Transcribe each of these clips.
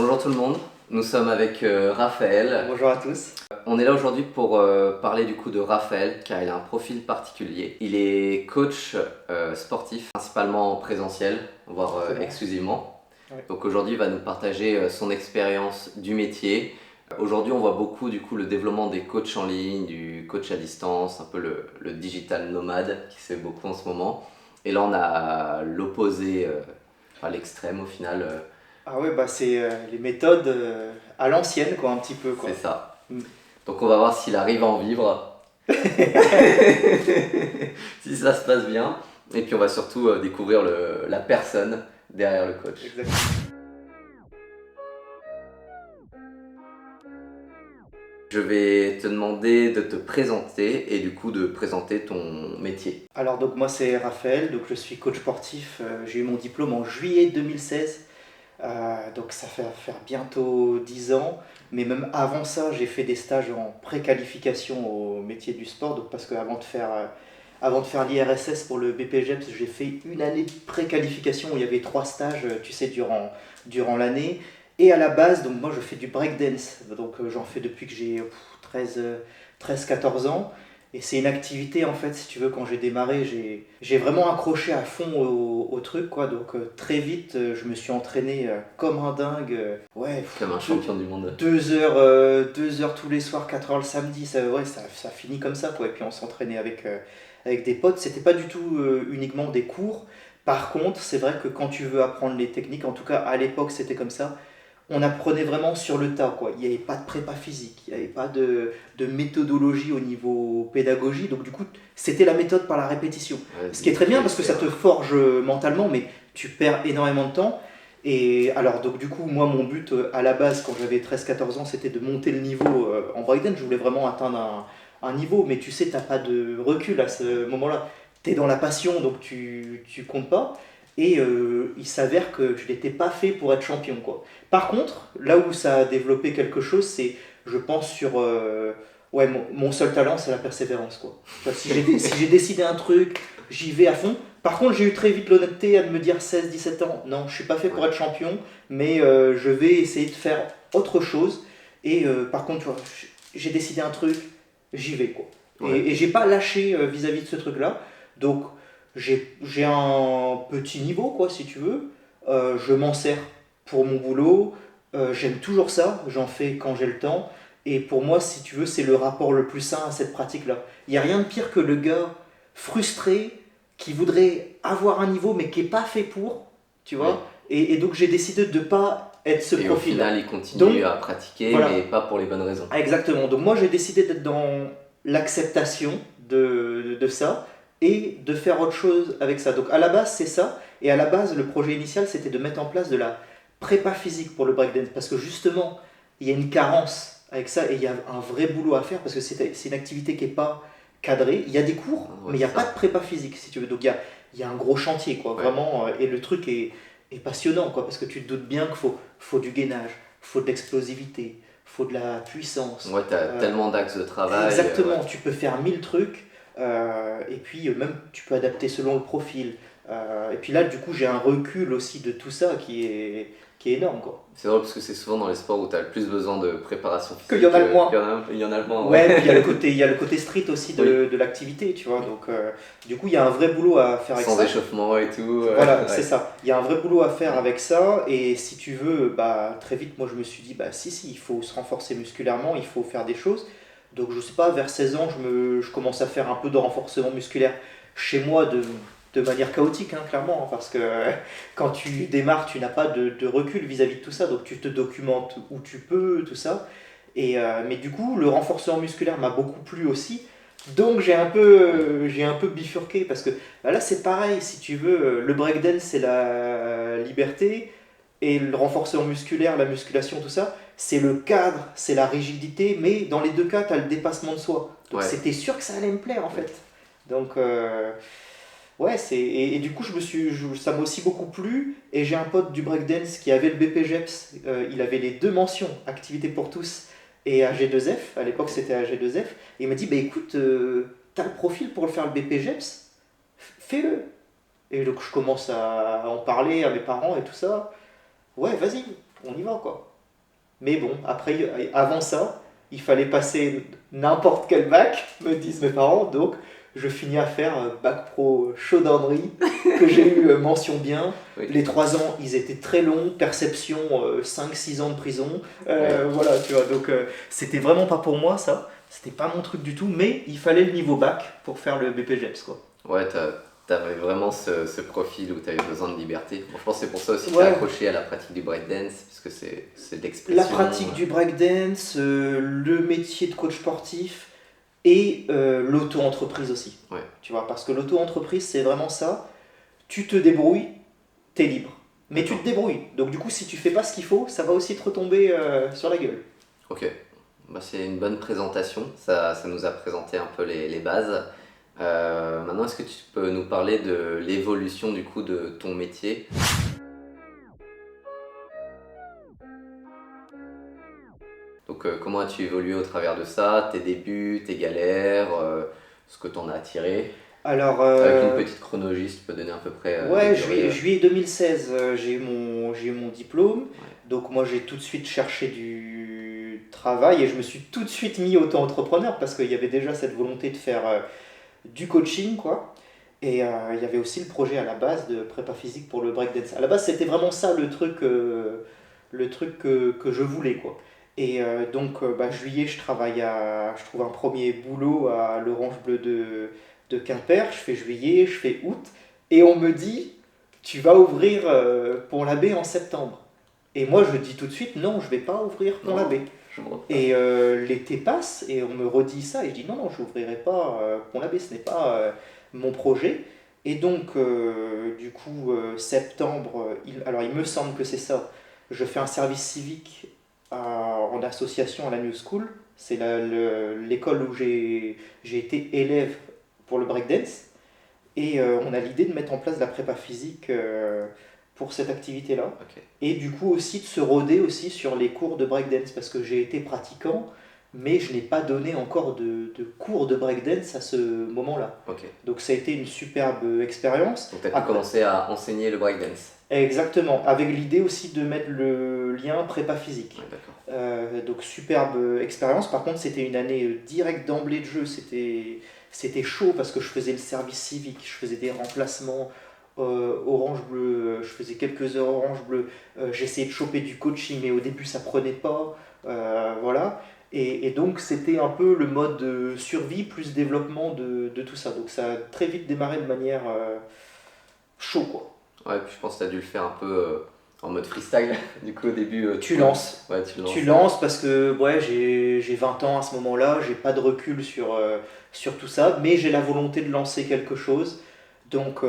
Bonjour tout le monde, nous sommes avec Raphaël. Bonjour à tous. On est là aujourd'hui pour parler du coup de Raphaël car il a un profil particulier. Il est coach sportif, principalement en présentiel, voire exclusivement. Ouais. Donc aujourd'hui il va nous partager son expérience du métier. Aujourd'hui on voit beaucoup du coup le développement des coachs en ligne, du coach à distance, un peu le digital nomade qui se fait beaucoup en ce moment. Et là on a l'opposé, l'extrême au final. Ah ouais, bah c'est les méthodes à l'ancienne, quoi, un petit peu, quoi. C'est ça. Mm. Donc on va voir s'il arrive à en vivre, si ça se passe bien. Et puis on va surtout découvrir la personne derrière le coach. Exactement. Je vais te demander de te présenter et du coup de présenter ton métier. Alors donc moi c'est Raphaël, donc je suis coach sportif. J'ai eu mon diplôme en juillet 2016. Donc ça fait faire bientôt 10 ans. Mais même avant ça, j'ai fait des stages en préqualification au métier du sport. Donc parce qu'avant de faire l'IRSS pour le BPGEPS, j'ai fait une année de préqualification où il y avait 3 stages, tu sais, durant l'année. Et à la base, donc moi je fais du breakdance. Donc j'en fais depuis que j'ai 13-14 ans. Et c'est une activité, en fait, si tu veux, quand j'ai démarré, j'ai vraiment accroché à fond au truc, quoi. Donc très vite, je me suis entraîné comme un dingue. Comme un champion du monde. 2 heures tous les soirs, 4 heures le samedi, ça finit comme ça, quoi. Et puis on s'entraînait avec des potes. C'était pas du tout uniquement des cours. Par contre, c'est vrai que quand tu veux apprendre les techniques, en tout cas à l'époque c'était comme ça, on apprenait vraiment sur le tas, quoi. Il n'y avait pas de prépa physique, il n'y avait pas de méthodologie au niveau pédagogie. Donc du coup, c'était la méthode par la répétition. Ouais, Ce qui est très bien parce que ça te forge mentalement, mais tu perds énormément de temps. Et alors, donc du coup, moi, mon but à la base, quand j'avais 13-14 ans, c'était de monter le niveau en breakdance. Je voulais vraiment atteindre un niveau, mais tu sais, tu n'as pas de recul à ce moment-là. Tu es dans la passion, donc tu comptes pas. Et il s'avère que je n'étais pas fait pour être champion, quoi. Par contre, là où ça a développé quelque chose, c'est, je pense, mon seul talent, c'est la persévérance, quoi. Tu vois, si j'ai décidé un truc, j'y vais à fond. Par contre, j'ai eu très vite l'honnêteté à me dire 16-17 ans, non, je suis pas fait pour être champion, mais je vais essayer de faire autre chose. Et par contre, tu vois, j'ai décidé un truc, j'y vais, quoi. Ouais. Et j'ai pas lâché vis-à-vis de ce truc-là. Donc, j'ai un petit niveau, quoi, si tu veux. Je m'en sers pour mon boulot. J'aime toujours ça, j'en fais quand j'ai le temps. Et pour moi, si tu veux, c'est le rapport le plus sain à cette pratique-là. Il n'y a rien de pire que le gars frustré qui voudrait avoir un niveau mais qui n'est pas fait pour, tu vois. Oui. Et donc j'ai décidé de ne pas être ce Et au profil-là. final, il continue Donc, à pratiquer, voilà. mais pas pour les bonnes raisons. Exactement. Donc moi, j'ai décidé d'être dans l'acceptation de ça et de faire autre chose avec ça. Donc à la base, c'est ça. Et à la base, le projet initial, c'était de mettre en place de la prépa physique pour le breakdance. Parce que justement, il y a une carence avec ça et il y a un vrai boulot à faire parce que c'est une activité qui n'est pas cadrée. Il y a des cours, mais il n'y a pas de prépa physique, si tu veux. Donc il y a un gros chantier, quoi, vraiment. Et le truc est passionnant, quoi, parce que tu te doutes bien qu'il faut du gainage, il faut de l'explosivité, faut de la puissance. Ouais, tu as tellement d'axes de travail. Exactement, tu peux faire 1000 trucs, et puis même tu peux adapter selon le profil. Et puis là, du coup, j'ai un recul aussi de tout ça qui est énorme, quoi. C'est drôle parce que c'est souvent dans les sports où tu as le plus besoin de préparation physique. Qu'il y en a le moins. Il y en a le moins. Ouais, puis il y a le côté street aussi de l'activité, tu vois. Donc, du coup, il y a un vrai boulot à faire avec ça. Sans échauffement et tout. Voilà, c'est ça. Il y a un vrai boulot à faire avec ça. Et si tu veux, bah, très vite, moi, je me suis dit, bah, si, il faut se renforcer musculairement, il faut faire des choses. Donc, je sais pas, vers 16 ans, je commence à faire un peu de renforcement musculaire chez moi de manière chaotique, hein, clairement. Hein, parce que quand tu démarres, tu n'as pas de recul vis-à-vis de tout ça. Donc, tu te documentes où tu peux, tout ça. Mais du coup, le renforcement musculaire m'a beaucoup plu aussi. Donc j'ai un peu bifurqué parce que bah là c'est pareil, si tu veux, le breakdance c'est la liberté et le renforcement musculaire, la musculation, tout ça, c'est le cadre, c'est la rigidité, mais dans les deux cas tu as le dépassement de soi. Donc c'était sûr que ça allait me plaire en fait. Donc ouais, et du coup ça m'a aussi beaucoup plu et j'ai un pote du breakdance qui avait le BPGEPS, il avait les deux mentions, activité pour tous et AG2F, à l'époque c'était AG2F, et il m'a dit, bah écoute, t'as le profil pour le faire le BPGEPS, fais-le. Et donc je commence à en parler à mes parents et tout ça, ouais vas-y. on y va quoi. Mais bon, après, avant ça, il fallait passer n'importe quel bac, me disent mes parents, donc je finis à faire bac pro chaudronnerie, que j'ai eu mention bien. Oui. Les 3 ans, ils étaient très longs, perception 5-6 ans de prison. Ouais. Voilà, tu vois, donc c'était vraiment pas pour moi ça, c'était pas mon truc du tout, mais il fallait le niveau bac pour faire le BPGEPS quoi. Ouais, t'avais vraiment ce profil où t'avais besoin de liberté. Bon, je pense que c'est pour ça aussi que Ouais. t'as accroché à la pratique du breakdance, puisque c'est de La l'expression. pratique du breakdance, le métier de coach sportif et l'auto-entreprise aussi. Ouais. Tu vois, parce que l'auto-entreprise, c'est vraiment ça. Tu te débrouilles, t'es libre. Mais tu te débrouilles. Donc du coup, si tu fais pas ce qu'il faut, ça va aussi te retomber sur la gueule. Ok, bah, c'est une bonne présentation, ça nous a présenté un peu les bases. Maintenant, est-ce que tu peux nous parler de l'évolution du coup de ton métier? Donc, comment as-tu évolué au travers de ça, tes débuts, tes galères, ce que t'en as attiré? Alors, Avec une petite chronologie, si tu peux donner à peu près ouais, les durées. juillet 2016, j'ai eu mon diplôme. Ouais. Donc moi, j'ai tout de suite cherché du travail et je me suis tout de suite mis auto-entrepreneur parce qu'il y avait déjà cette volonté de faire du coaching, quoi. Et il y avait aussi le projet à la base de prépa physique pour le breakdance. À la base, c'était vraiment ça le truc que je voulais, quoi. Et donc, juillet, je trouve un premier boulot à l'Orange Bleu de Quimper. Je fais juillet, je fais août. Et on me dit, tu vas ouvrir Pont-l'Abbé en septembre. Et moi, je dis tout de suite, non, je vais pas ouvrir Non, Pont-l'Abbé. je me reprends. Et l'été passe et on me redit ça et je dis non, non, je n'ouvrirai pas Pont-l'Abbé, ce n'est pas mon projet. Et donc, du coup, septembre, alors il me semble que c'est ça, je fais un service civique en association à la New School. C'est l'école où j'ai été élève pour le breakdance. Et on a l'idée de mettre en place la prépa physique pour cette activité-là. Ok. Et du coup aussi de se roder aussi sur les cours de breakdance parce que j'ai été pratiquant, mais je n'ai pas donné encore de cours de breakdance à ce moment-là. Ok. Donc ça a été une superbe expérience. Donc, tu as pu Après- commencer à enseigner le breakdance. Exactement, avec l'idée aussi de mettre le lien prépa physique. Ouais, d'accord. Donc superbe expérience. Par contre, c'était une année directe d'emblée de jeu. C'était chaud parce que je faisais le service civique, je faisais des remplacements orange bleu, je faisais quelques heures orange bleu. J'essayais de choper du coaching, mais au début ça prenait pas. Voilà. Et donc c'était un peu le mode survie plus développement de tout ça. Donc ça a très vite démarré de manière chaud quoi. Ouais, puis je pense que tu as dû le faire un peu en mode freestyle. Du coup, au début, Tu lances. Ouais, tu lances. Tu lances parce que ouais, j'ai 20 ans à ce moment-là, j'ai pas de recul sur tout ça, mais j'ai la volonté de lancer quelque chose. Donc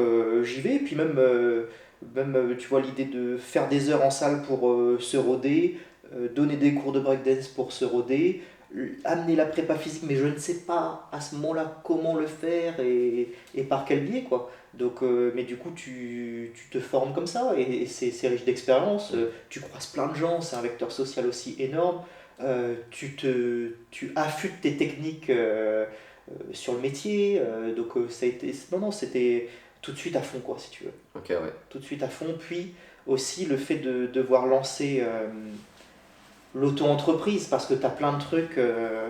j'y vais, et puis même tu vois, l'idée de faire des heures en salle pour se roder, donner des cours de breakdance pour se roder, amener la prépa physique, mais je ne sais pas à ce moment-là comment le faire et par quel biais, quoi. Donc, mais du coup, tu te formes comme ça et c'est riche d'expérience. Tu croises plein de gens, c'est un vecteur social aussi énorme. Tu affûtes tes techniques sur le métier. Donc, ça a été. Non, non, c'était tout de suite à fond, quoi, si tu veux. Ok, ouais. Tout de suite à fond. Puis aussi le fait de devoir lancer l'auto-entreprise parce que tu as plein de trucs,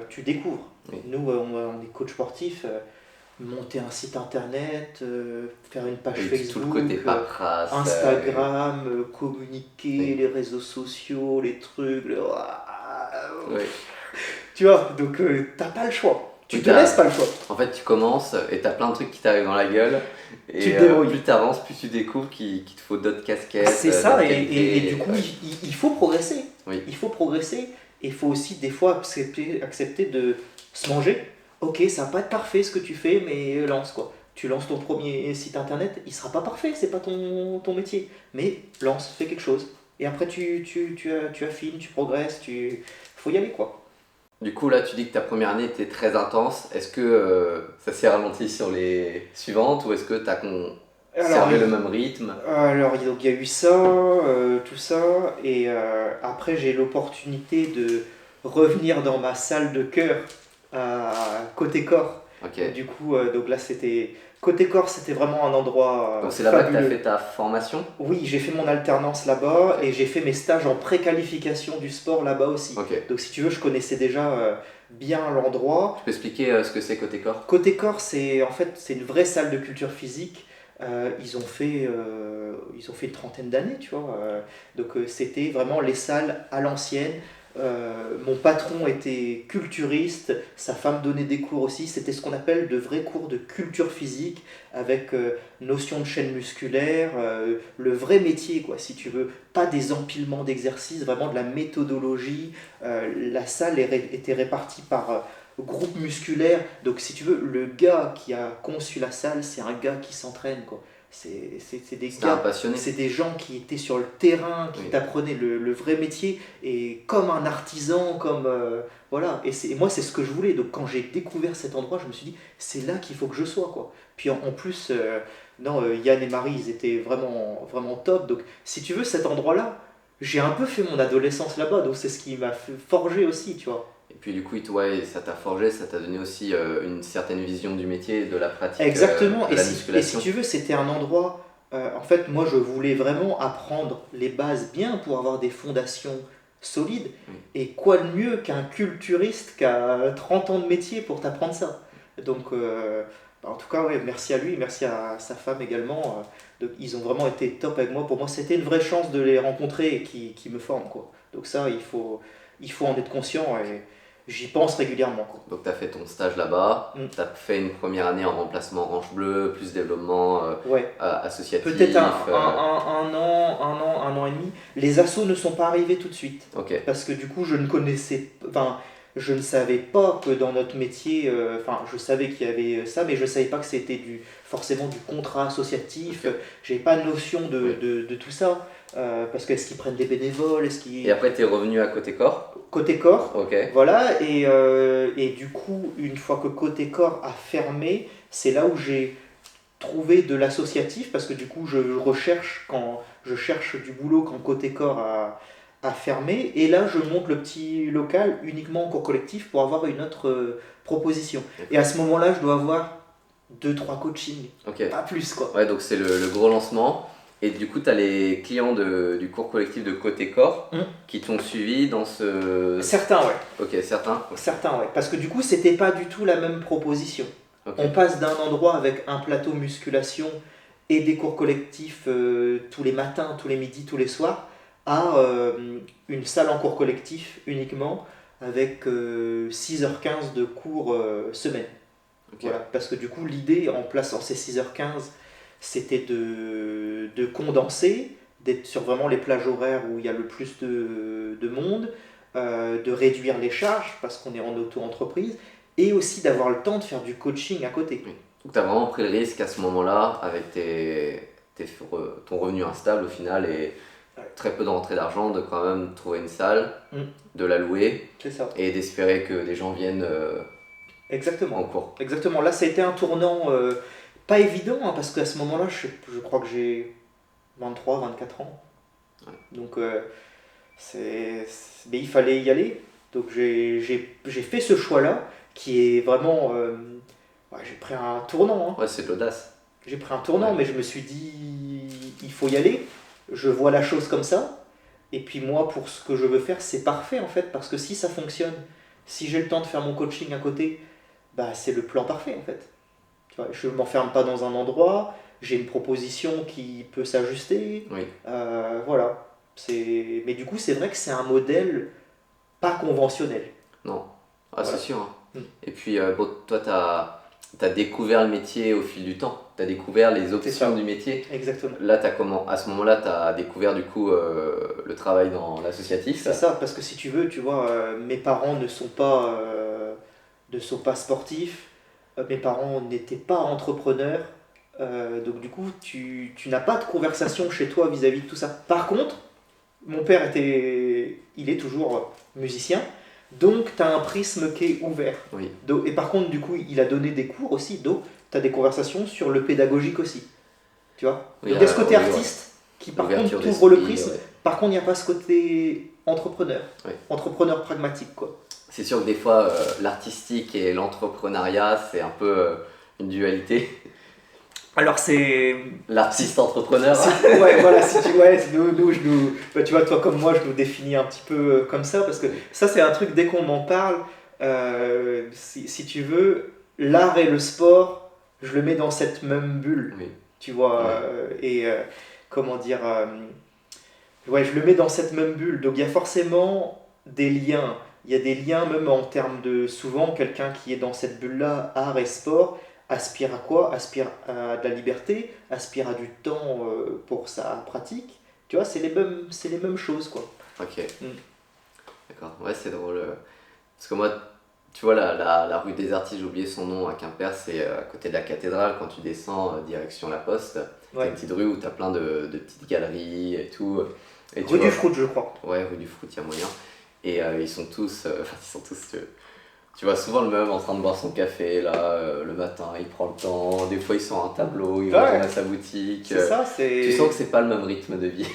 tu découvres. Oui. Nous, on est coach sportif. Monter un site internet, faire une page Oui, Facebook, tout le côté paperasse. Instagram, communiquer, Oui. les réseaux sociaux, les trucs. Ouais. Tu vois, donc t'as pas le choix. Tu Oui, te laisses pas le choix. En fait, tu commences et t'as plein de trucs qui t'arrivent dans la gueule. Et Tu te débrouilles. plus t'avances, plus tu découvres qu'il te faut d'autres casquettes. C'est ça, d'autres et qualités. du coup, Ouais. il faut progresser. Oui. Il faut progresser, et il faut aussi des fois accepter de se manger. Ok, ça va pas être parfait ce que tu fais, mais lance quoi. Tu lances ton premier site internet, il sera pas parfait, c'est pas ton métier. Mais lance, fais quelque chose. Et après, tu affines, tu progresses, faut y aller quoi. Du coup, là, tu dis que ta première année était très intense. Est-ce que ça s'est ralenti sur les suivantes ou est-ce que tu as conservé le même rythme? Alors, donc, il y a eu ça, tout ça, et après j'ai l'opportunité de revenir dans ma salle de cœur côté corps Ok. Du coup, donc là, côté corps, c'était vraiment un endroit Donc c'est là-bas que tu as fabuleux. fait ta formation? Oui, j'ai fait mon alternance là-bas Ok. et j'ai fait mes stages en préqualification du sport là-bas aussi. Ok. Donc si tu veux, je connaissais déjà bien l'endroit. Tu peux expliquer ce que c'est côté corps? Côté corps, c'est en fait c'est une vraie salle de culture physique. Ils ont fait une trentaine d'années, tu vois. C'était vraiment les salles à l'ancienne. Mon patron était culturiste, sa femme donnait des cours aussi. C'était ce qu'on appelle de vrais cours de culture physique avec notion de chaîne musculaire, le vrai métier, quoi, si tu veux. Pas des empilements d'exercices, vraiment de la méthodologie. La salle était répartie par groupe musculaire. Donc, si tu veux, le gars qui a conçu la salle, c'est un gars qui s'entraîne, quoi. C'est des C'était un gars, passionné? c'est des gens qui étaient sur le terrain, qui Oui. t'apprenaient le vrai métier, et comme un artisan, comme. Voilà. Et moi, c'est ce que je voulais. Donc, quand j'ai découvert cet endroit, je me suis dit, c'est là qu'il faut que je sois, quoi. Puis en plus, non, Yann et Marie, ils étaient vraiment, vraiment top. Donc, si tu veux, cet endroit-là, j'ai un peu fait mon adolescence là-bas. Donc, c'est ce qui m'a fait forger aussi, tu vois. Et puis du coup, ouais, ça t'a forgé, ça t'a donné aussi une certaine vision du métier, de la pratique Exactement, de la et si musculation. tu veux, c'était un endroit, en fait, moi je voulais vraiment apprendre les bases bien pour avoir des fondations solides, Oui. et quoi de mieux qu'un culturiste qui a 30 ans de métier pour t'apprendre ça. Donc, en tout cas, ouais, merci à lui, merci à sa femme également, ils ont vraiment été top avec moi. Pour moi, c'était une vraie chance de les rencontrer et qui me forment, quoi. Donc ça, il faut en être conscient, et j'y pense régulièrement, quoi. Donc tu as fait ton stage là-bas, Mm. tu as fait une première année en remplacement Orange Bleu, plus développement Ouais. associatif. Peut-être un an et demi. Les assos ne sont pas arrivés tout de suite. Ok, Parce que du coup, je ne savais pas que dans notre métier, je savais qu'il y avait ça, mais je ne savais pas que c'était forcément du contrat associatif. ok. J'avais pas de notion Oui. de tout ça. Parce qu'est-ce qu'ils prennent des bénévoles, Et après, tu es revenu à côté corps. côté corps, Ok, voilà, et du coup, une fois que côté corps a fermé, c'est là où j'ai trouvé de l'associatif, parce que du coup, je cherche du boulot quand côté corps a fermé, et là, je monte le petit local uniquement en cours collectif pour avoir une autre proposition. Et à ce moment-là, je dois avoir deux trois coachings, ok. pas plus, quoi. Ouais, donc c'est le gros lancement. Et du coup, tu as les clients du cours collectif de côté corps Hum. qui t'ont suivi dans ce... Certains, ouais. Ok, certains. Certains, ouais. Parce que du coup, c'était pas du tout la même proposition. Ok, On passe d'un endroit avec un plateau musculation et des cours collectifs tous les matins, tous les midis, tous les soirs, à une salle en cours collectif uniquement avec 6h15 de cours semaine. ok. Voilà. Parce que du coup, l'idée en plaçant ces 6h15, c'était de condenser, d'être sur vraiment les plages horaires où il y a le plus de monde, de réduire les charges parce qu'on est en auto-entreprise, et aussi d'avoir le temps de faire du coaching à côté. Oui. Donc tu as vraiment pris le risque à ce moment-là, avec ton revenu instable au final et Ouais. très peu de rentrée d'argent, de quand même trouver une salle, Mm. de la louer C'est ça. et d'espérer que des gens viennent en Exactement. cours. Exactement. Là, ça a été un tournant pas évident, hein, parce qu'à ce moment-là, je crois que j'ai 23, 24 ans. Ouais. Donc, mais il fallait y aller. Donc, j'ai fait ce choix-là, qui est vraiment... ouais, j'ai pris un tournant, hein. Ouais, c'est de l'audace. J'ai pris un tournant, Ouais. mais je me suis dit, il faut y aller. Je vois la chose comme ça. Et puis moi, pour ce que je veux faire, c'est parfait en fait, parce que si ça fonctionne, si j'ai le temps de faire mon coaching à côté, bah c'est le plan parfait en fait. Tu vois, je ne m'enferme pas dans un endroit, j'ai une proposition qui peut s'ajuster. Oui. Voilà. Mais du coup, c'est vrai que c'est un modèle pas conventionnel. Non. Ah, Voilà. c'est sûr. Hein. Mm. Et puis, bon, toi, tu as découvert le métier au fil du temps. Tu as découvert les ça. options du métier. Exactement. Là, à ce moment-là, tu as découvert du coup le travail dans l'associatif. C'est ça, parce que si tu veux, tu vois, mes parents ne sont pas sportifs, mes parents n'étaient pas entrepreneurs, donc du coup, tu n'as pas de conversation chez toi vis-à-vis de tout ça. Par contre, mon père il est toujours musicien, donc tu as un prisme qui est ouvert. Oui. Et par contre, du coup, il a donné des cours aussi, donc tu as des conversations sur le pédagogique aussi. Tu vois? Oui, Donc il y a ce côté oui, artiste qui, par L'ouverture contre, ouvre le d'esprit, prisme. ouais. Par contre, il n'y a pas ce côté entrepreneur. Ouais. Entrepreneur pragmatique, quoi. C'est sûr que des fois, l'artistique et l'entrepreneuriat, c'est un peu une dualité. Alors c'est... L'artiste entrepreneur. Ouais, voilà, si tu, ouais, bah, tu vois, toi comme moi, je nous définis un petit peu comme ça, parce que ça, c'est un truc, dès qu'on m'en parle, si tu veux, l'art et le sport, je le mets dans cette même bulle, Oui. tu vois, Ouais. comment dire, ouais, je le mets dans cette même bulle, donc il y a forcément des liens, il y a des liens même en termes de, souvent, quelqu'un qui est dans cette bulle-là, art et sport, aspire à quoi? Aspire à de la liberté, aspire à du temps pour sa pratique. Tu vois, c'est les mêmes choses, quoi. Ok, Mm. d'accord. Ouais, c'est drôle. Parce que moi, tu vois, la rue des Artistes, j'ai oublié son nom à Quimper, c'est à côté de la cathédrale. Quand tu descends direction la Poste, t'as une Ouais. petite rue où t'as plein de petites galeries et tout. Et tu Rue du vois, Fruit, je crois. ouais, rue du Fruit, il y a moyen. Et ils sont tous, tu vois souvent le même en train de boire son café là, le matin, il prend le temps. Des fois, ils sont à un tableau, il retourne Ouais, à sa boutique. c'est ça, Tu sens que c'est... c'est pas le même rythme de vie.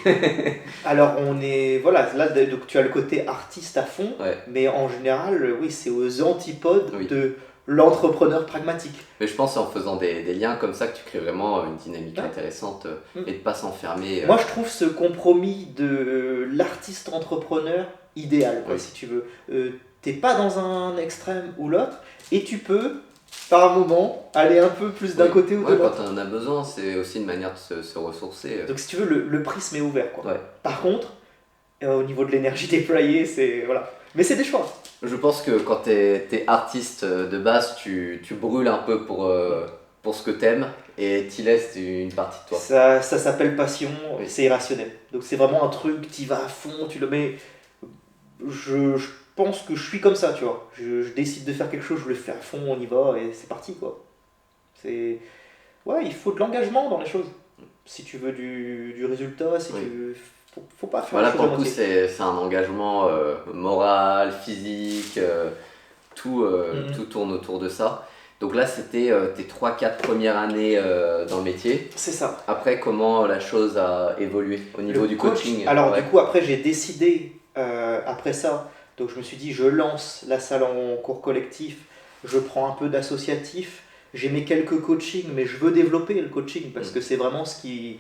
Alors, on est... Voilà, là, donc, tu as le côté artiste à fond, Ouais, mais en général, oui, c'est aux antipodes oui. de l'entrepreneur pragmatique. Mais je pense que c'est en faisant des liens comme ça que tu crées vraiment une dynamique Ouais. intéressante Mm. et de pas s'enfermer. Moi, je trouve ce compromis de l'artiste entrepreneur idéal, quoi, Oui. si tu veux. T'es pas dans un extrême ou l'autre, et tu peux, par moment, aller un peu plus d'un Oui. côté ou de Ouais, quand l'autre. on en a besoin, c'est aussi une manière de se ressourcer. Donc, si tu veux, le prisme est ouvert, quoi. Ouais. Par contre, au niveau de l'énergie déployée, c'est... Voilà. Mais c'est des choix. Je pense que quand t'es artiste de base, tu brûles un peu pour ce que t'aimes et t'y laisses une partie de toi. Ça s'appelle passion, Oui. c'est irrationnel. Donc, c'est vraiment un truc, t'y vas à fond, tu le mets... Je pense que je suis comme ça, tu vois. Je décide de faire quelque chose, je le fais à fond, on y va, et c'est parti, quoi. C'est... Ouais, il faut de l'engagement dans les choses. Si tu veux du résultat, si Oui. tu veux... Faut pas faire Voilà, les choses pour à le coup, moitié. c'est un engagement moral, physique, Mhm. tout tourne autour de ça. Donc là, c'était tes 3-4 premières années dans le métier. C'est ça. Après, comment la chose a évolué au niveau Le du coach, coaching? alors Ouais. du coup, après, j'ai décidé, après ça, donc je me suis dit, je lance la salle en cours collectif, je prends un peu d'associatif, j'ai mes quelques coachings, mais je veux développer le coaching parce que c'est vraiment ce qui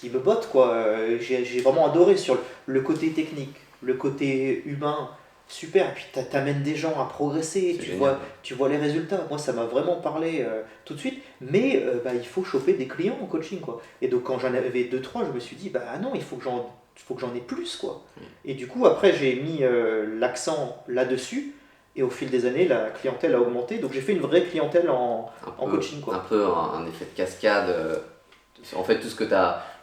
me botte, quoi. J'ai vraiment adoré sur le côté technique, le côté humain, super. Et puis t'amènes des gens à progresser, C'est génial. tu vois les résultats. Moi, ça m'a vraiment parlé tout de suite, mais bah, il faut choper des clients en coaching, quoi. Et donc quand j'en avais deux trois, je me suis dit, bah non, il faut que j'en ai plus, quoi. Et du coup, après, j'ai mis l'accent là-dessus. Et au fil des années, la clientèle a augmenté. Donc j'ai fait une vraie clientèle en coaching, Un quoi. peu un effet de cascade. En fait, tout ce que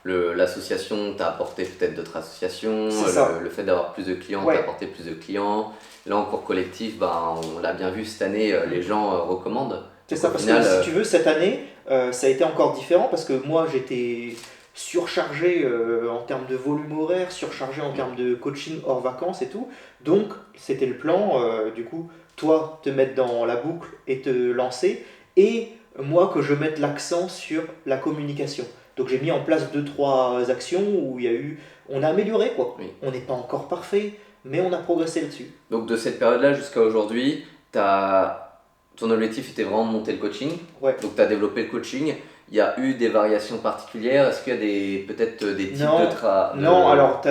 l'association t'a apporté peut-être d'autres associations, C'est ça. le fait d'avoir plus de clients t'a Ouais, apporté plus de clients. Là, en cours collectif, ben, on l'a bien vu cette année, les gens recommandent. c'est Donc ça. au Parce que final, si tu veux, cette année, ça a été encore différent parce que moi, j'étais surchargé en termes de volume horaire, surchargé en termes de coaching hors vacances et tout. Donc, c'était le plan, du coup, toi, te mettre dans la boucle et te lancer, et moi, que je mette l'accent sur la communication. Donc, j'ai mis en place deux, trois actions où il y a eu... On a amélioré, quoi. oui. On n'est pas encore parfait, mais on a progressé là-dessus. Donc de cette période-là jusqu'à aujourd'hui, ton objectif était vraiment de monter le coaching. Ouais. Donc tu as développé le coaching. Il y a eu des variations particulières. Est-ce qu'il y a peut-être des types Non, de non, alors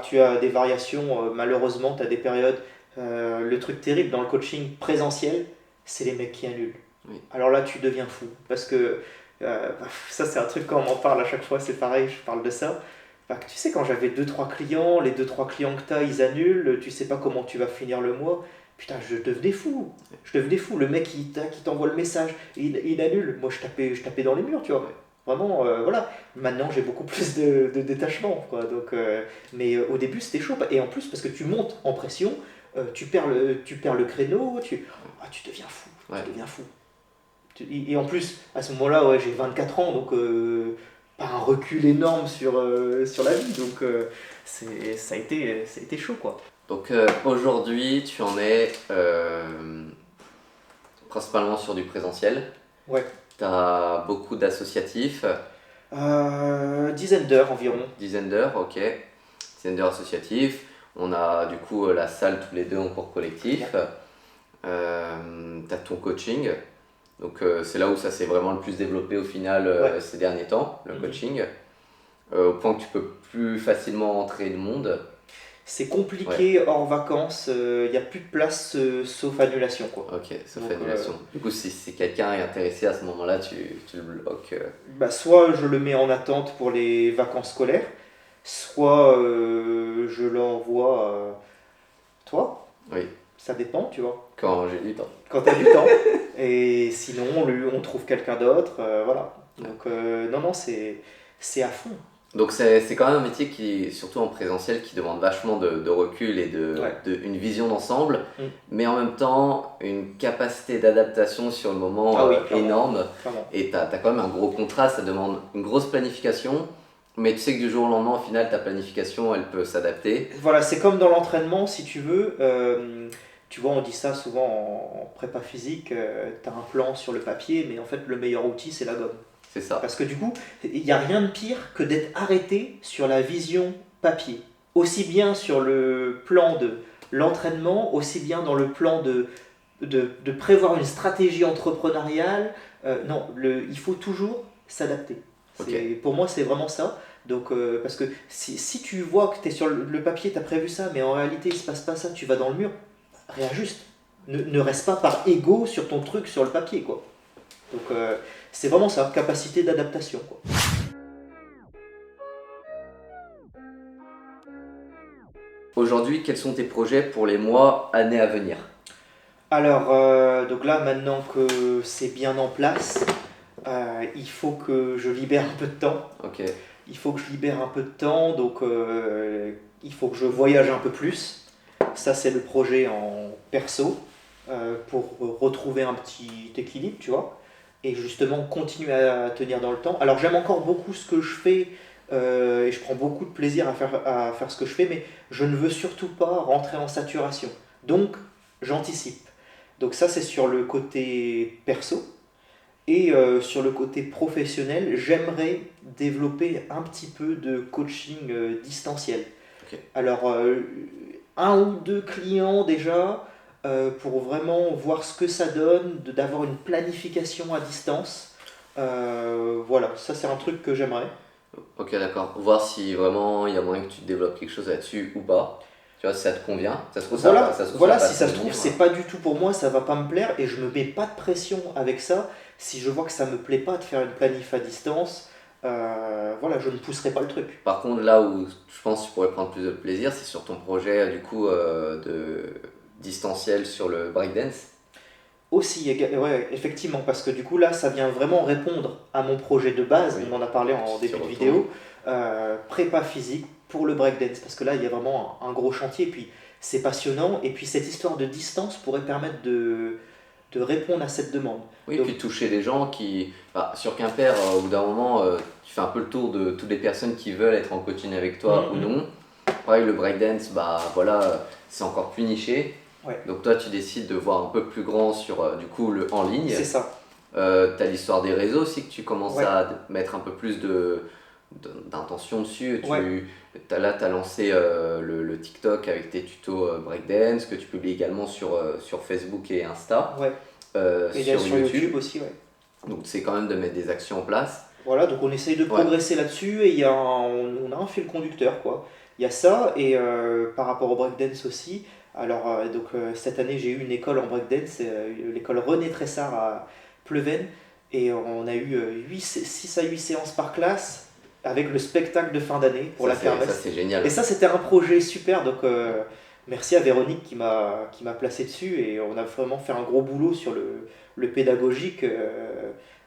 tu as des variations, malheureusement, tu as des périodes. Le truc terrible dans le coaching présentiel, c'est les mecs qui annulent. Oui. Alors là, tu deviens fou. Parce que ça, c'est un truc, quand on m'en parle à chaque fois, c'est pareil, je parle de ça. Bah, tu sais, quand j'avais deux trois clients, les deux trois clients que tu as, ils annulent, tu sais pas comment tu vas finir le mois. Putain, je devenais fou. Je devenais fou. Le mec, qui t'envoie le message, il annule. Moi, je tapais dans les murs, tu vois. Vraiment, voilà. Maintenant, j'ai beaucoup plus de détachement, quoi. Donc, mais au début, c'était chaud. Et en plus, parce que tu montes en pression, tu perds le créneau, tu deviens fou. Ouais. Tu deviens fou. Et en plus, à ce moment-là, ouais, j'ai 24 ans, donc pas un recul énorme sur la vie. Donc, ça a été chaud, quoi. Donc aujourd'hui, tu en es principalement sur du présentiel. Ouais. Tu as beaucoup d'associatifs, Dizaine d'heures environ. dizaines d'heures, ok. Dizaines d'heures associatifs. On a du coup la salle tous les deux en cours collectif. T'as ton coaching. Donc c'est là où ça s'est vraiment le plus développé au final Ouais. ces derniers temps, le Mhm. coaching. Au point que tu peux plus facilement entrer de monde. C'est Ouais, compliqué hors vacances, il n'y a plus de place sauf annulation, quoi. ok, sauf Donc, annulation. Du coup, si quelqu'un est intéressé à ce moment-là, tu le bloques. bah, soit je le mets en attente pour les vacances scolaires, soit je l'envoie toi. Oui, Ça dépend, tu vois, quand j'ai du temps. quand tu as du temps. Et sinon, on trouve quelqu'un d'autre, voilà. Ouais. Donc, non, non, c'est à fond. Donc c'est quand même un métier qui, surtout en présentiel, qui demande vachement de recul et Ouais. une vision d'ensemble, Mm. mais en même temps une capacité d'adaptation sur le moment Ah oui, clairement. énorme. Clairement. Et tu as quand même un gros contraste, ça demande une grosse planification, mais tu sais que du jour au lendemain, au final, ta planification, elle peut s'adapter. Voilà, c'est comme dans l'entraînement, si tu veux. Tu vois, on dit ça souvent en prépa physique, tu as un plan sur le papier, mais en fait, le meilleur outil, c'est la gomme. C'est ça. Parce que du coup, il n'y a rien de pire que d'être arrêté sur la vision papier. Aussi bien sur le plan de l'entraînement, aussi bien dans le plan de prévoir une stratégie entrepreneuriale. Non, il faut toujours s'adapter. Ok. Pour moi, c'est vraiment ça. Donc, parce que si tu vois que tu es sur le papier, tu as prévu ça, mais en réalité, il ne se passe pas ça, tu vas dans le mur, réajuste. Ne reste pas par ego sur ton truc sur le papier, quoi. Donc, c'est vraiment ça, capacité d'adaptation, quoi. Aujourd'hui, quels sont tes projets pour les mois, années à venir? Alors, donc là, maintenant que c'est bien en place, il faut que je libère un peu de temps. Ok. Il faut que je libère un peu de temps, donc il faut que je voyage un peu plus. Ça, c'est le projet en perso, pour retrouver un petit équilibre, tu vois, et justement continuer à tenir dans le temps. Alors, j'aime encore beaucoup ce que je fais, et je prends beaucoup de plaisir à faire ce que je fais, mais je ne veux surtout pas rentrer en saturation. Donc, j'anticipe. Donc ça, c'est sur le côté perso. Et sur le côté professionnel, j'aimerais développer un petit peu de coaching distanciel. Ok. Alors, un ou deux clients déjà, pour vraiment voir ce que ça donne, d'avoir une planification à distance. Voilà, ça c'est un truc que j'aimerais. Ok, d'accord. Voir si vraiment il y a moyen que tu développes quelque chose là-dessus ou pas. Tu vois, si ça te convient. Ça se trouve, Voilà, ça se trouve, voilà, va pas si te ça se trouve, convenir, c'est hein. pas du tout pour moi, ça va pas me plaire et je me mets pas de pression avec ça. Si je vois que ça me plaît pas de faire une planif à distance, voilà, je ne pousserai pas le truc. Par contre, là où je pense que tu pourrais prendre plus de plaisir, c'est sur ton projet du coup de distanciel sur le breakdance. Aussi, ouais, effectivement, parce que du coup là, ça vient vraiment répondre à mon projet de base, Oui, on en a parlé en tu t'y début de retournes. vidéo, prépa physique pour le breakdance, parce que là, il y a vraiment un gros chantier, et puis c'est passionnant, et puis cette histoire de distance pourrait permettre de répondre à cette demande. Oui, Donc, puis toucher des gens qui. Bah, sur Quimper, au bout d'un moment, tu fais un peu le tour de toutes les personnes qui veulent être en coaching avec toi ou non. Pareil, le breakdance, bah voilà, c'est encore plus niché. ouais, Donc toi, tu décides de voir un peu plus grand sur du coup le en ligne. c'est ça. T'as l'histoire des réseaux aussi que tu commences Ouais, à mettre un peu plus d'intention dessus. ouais, Là, tu as lancé le TikTok avec tes tutos breakdance que tu publies également sur Facebook et Insta, ouais. Et il y a sur sur YouTube. YouTube aussi, ouais. Donc c'est quand même de mettre des actions en place. Voilà, donc on essaye de Ouais, progresser là-dessus et on a un fil conducteur, quoi. Il y a ça, et par rapport au breakdance aussi. Alors, cette année, j'ai eu une école en breakdance, l'école René Tressard à Pleven, et on a eu 6 à 8 séances par classe avec le spectacle de fin d'année pour la ça kermesse. c'est génial. Et ça, c'était un projet super, donc merci à Véronique qui m'a placé dessus, et on a vraiment fait un gros boulot sur le pédagogique.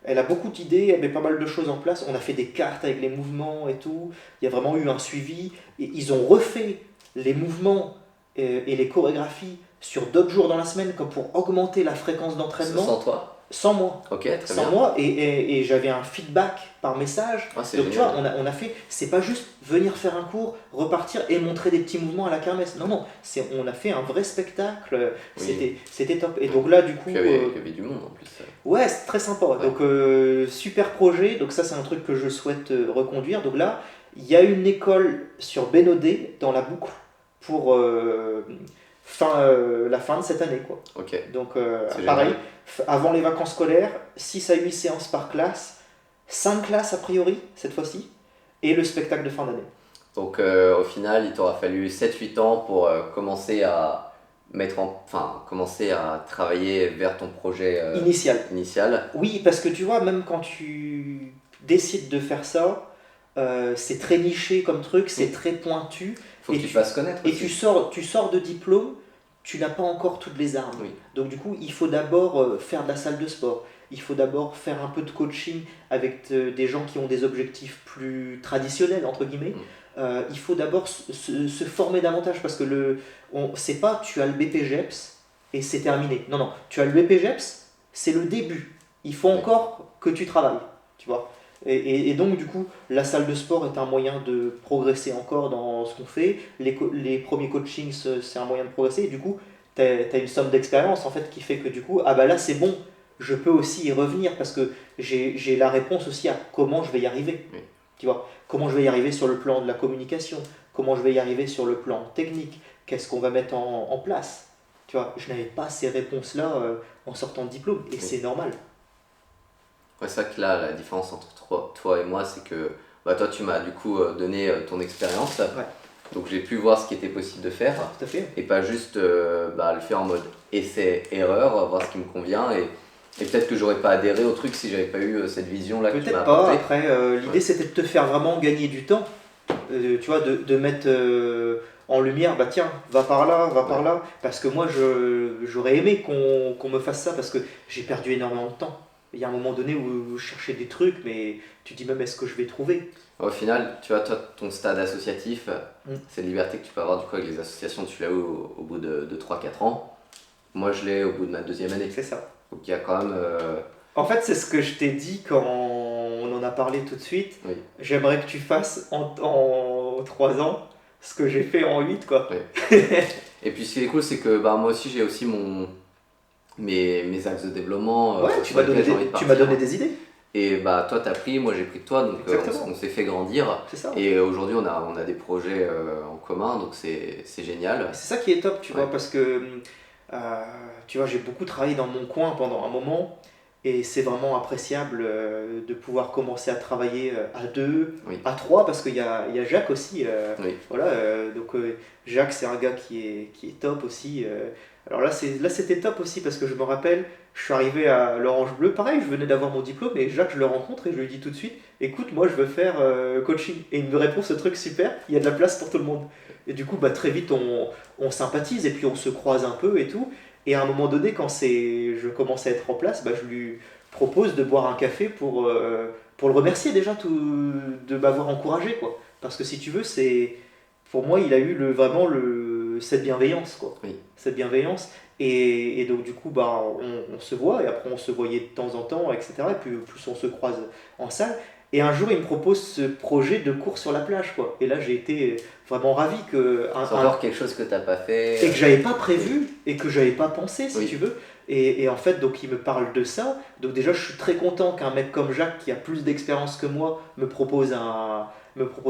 Elle a beaucoup d'idées, elle met pas mal de choses en place. On a fait des cartes avec les mouvements et tout. Il y a vraiment eu un suivi. Et ils ont refait les mouvements et les chorégraphies sur d'autres jours dans la semaine, comme pour augmenter la fréquence d'entraînement, Sans toi? sans moi. Ok, très Sans bien. moi, et j'avais un feedback par message. Ah, c'est Donc tu vois, génial. on a fait, c'est pas juste venir faire un cours, repartir et montrer des petits mouvements à la kermesse. Non, non, on a fait un vrai spectacle, Oui. c'était top. Et donc là, du coup, Puis il y avait du monde en plus. ouais, c'est très sympa. Ouais. Donc super projet, donc ça c'est un truc que je souhaite reconduire. Donc là, il y a une école sur Bénodet dans la boucle pour la fin de cette année, quoi. Ok, Donc c'est pareil, génial. avant les vacances scolaires, 6 à 8 séances par classe, 5 classes a priori cette fois-ci, et le spectacle de fin d'année. Donc au final, il t'aura fallu 7-8 ans pour commencer à commencer à travailler vers ton projet Initial. initial. Oui, parce que tu vois, même quand tu décides de faire ça, c'est très niché comme truc, c'est très pointu, Faut que et tu te fasses connaître et aussi. tu sors de diplôme, tu n'as pas encore toutes les armes. Oui. Donc du coup, il faut d'abord faire de la salle de sport, il faut d'abord faire un peu de coaching avec des gens qui ont des objectifs plus traditionnels, entre guillemets. Il faut d'abord se former davantage, parce que c'est pas tu as le BPGEPS et c'est terminé. Non, non, tu as le BPGEPS, c'est le début. Il faut encore que tu travailles, tu vois. Et donc, du coup, la salle de sport est un moyen de progresser encore dans ce qu'on fait. Les premiers coachings, c'est un moyen de progresser. Et du coup, tu as une somme d'expérience en fait qui fait que du coup, ah bah là, c'est bon, je peux aussi y revenir parce que j'ai la réponse aussi à comment je vais y arriver. Oui. Tu vois, comment je vais y arriver sur le plan de la communication, comment je vais y arriver sur le plan technique, qu'est-ce qu'on va mettre en place. Tu vois, je n'avais pas ces réponses-là en sortant de diplôme et c'est normal. Ouais, c'est vrai que là, la différence entre toi et moi, c'est que bah, toi, tu m'as du coup donné ton expérience. Ouais. Donc j'ai pu voir ce qui était possible de faire. Tout à fait. Et pas juste le faire en mode essai-erreur, voir ce qui me convient. Et peut-être que j'aurais pas adhéré au truc si j'avais pas eu cette vision-là que tu m'as Peut-être pas. apportée. Après, l'idée Ouais. c'était de te faire vraiment gagner du temps. Tu vois, de mettre en lumière, bah tiens, va par là, va par Ouais. là. Parce que moi, j'aurais aimé qu'on me fasse ça parce que j'ai perdu énormément de temps. Il y a un moment donné où je cherchais des trucs, mais tu dis même est-ce que je vais trouver. Au final, tu vois, toi, ton stade associatif, Mm. c'est une liberté que tu peux avoir du coup avec les associations, tu l'as eu au bout de 3-4 ans. Moi, je l'ai au bout de ma deuxième année. C'est ça. Donc il y a quand même. En fait, c'est ce que je t'ai dit quand on en a parlé tout de suite. Oui. J'aimerais que tu fasses en 3 ans ce que j'ai fait en 8, quoi. Oui. Et puis ce qui est cool, c'est que bah, moi aussi, j'ai aussi mes axes de développement Ouais, tu sur m'as lesquels j'ai envie de tu m'as partir. donné des idées. Et bah, toi, t'as pris, moi, j'ai pris de toi, donc Exactement. on s'est fait grandir. C'est ça. Et aujourd'hui, on a des projets en commun, donc c'est génial. C'est ça qui est top, tu Ouais. vois, parce que tu vois, j'ai beaucoup travaillé dans mon coin pendant un moment et c'est vraiment appréciable de pouvoir commencer à travailler à deux, Oui. à trois, parce qu'il y a Jacques aussi. Oui. Voilà, donc Jacques, c'est un gars qui est top aussi. Alors là, c'était top aussi parce que je me rappelle, je suis arrivé à l'Orange Bleu, pareil, je venais d'avoir mon diplôme et Jacques, je le rencontre et je lui dis tout de suite, écoute, moi je veux faire coaching. Et il me répond ce truc super, il y a de la place pour tout le monde. Et du coup, bah, très vite, on sympathise et puis on se croise un peu et tout. Et à un moment donné, quand je commence à être en place, bah, je lui propose de boire un café pour le remercier déjà de m'avoir encouragé, quoi. Parce que si tu veux, pour moi, il a eu vraiment cette bienveillance, quoi. Oui. Cette bienveillance. Et donc, du coup, bah, on se voit et après, on se voyait de temps en temps, etc. Et puis, plus on se croise en salle. Et un jour, il me propose ce projet de cours sur la plage, quoi. Et là, j'ai été vraiment ravi C'est encore quelque chose que t'as pas fait. et que j'avais pas prévu et que j'avais pas pensé, si Oui. tu veux. Et en fait, donc il me parle de ça. Donc déjà, je suis très content qu'un mec comme Jacques, qui a plus d'expérience que moi, me propose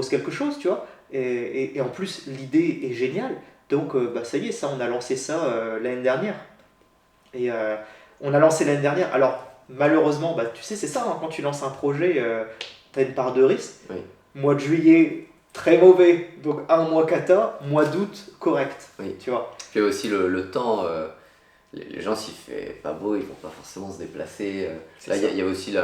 quelque chose, tu vois. Et en plus, l'idée est géniale. Donc bah, ça y est, ça, on a lancé ça l'année dernière. Et on a lancé l'année dernière. Alors, malheureusement, bah, tu sais, c'est ça, hein, quand tu lances un projet, tu as une part de risque. Oui. Mois de juillet, très mauvais. Donc, un mois cata, mois d'août, correct. Oui. Tu vois. Puis aussi le temps, les gens, s'il fait pas beau, ils vont pas forcément se déplacer. C'est Là, ça. il y a aussi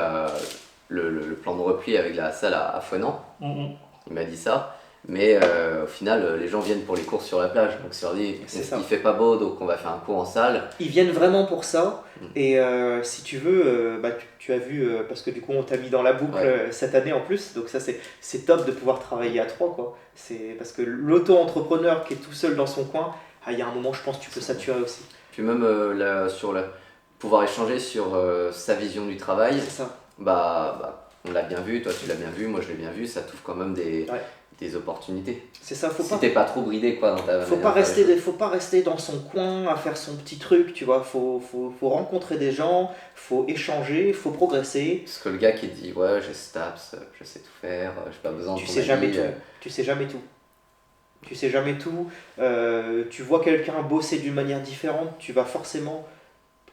le plan de repli avec la salle à Fouenan. Il m'a dit ça. Mais au final, les gens viennent pour les courses sur la plage. Donc, je leur dis, C'est ça. il fait pas beau, donc on va faire un cours en salle. Ils viennent vraiment pour ça. Mm. Et si tu veux, bah, tu as vu, parce que du coup, on t'a mis dans la boucle Ouais. cette année en plus. Donc, ça, c'est top de pouvoir travailler à trois, quoi. C'est parce que l'auto-entrepreneur qui est tout seul dans son coin, il y a un moment, je pense, tu peux saturer aussi. Puis même pouvoir échanger sur sa vision du travail, C'est ça. bah, on l'a bien vu, toi tu l'as bien vu, moi je l'ai bien vu, ça t'ouvre quand même des opportunités. C'est ça, Si t'es pas trop bridé quoi dans ta faut manière pas de faire les choses. faut pas rester dans son coin à faire son petit truc, tu vois. Faut rencontrer des gens, faut échanger, faut progresser. Parce que le gars qui dit ouais j'ai STAPS, je sais tout faire, j'ai pas besoin de Tu ton sais avis, jamais tout. Tu sais jamais tout. Tu sais jamais tout. Tu vois quelqu'un bosser d'une manière différente, tu vas forcément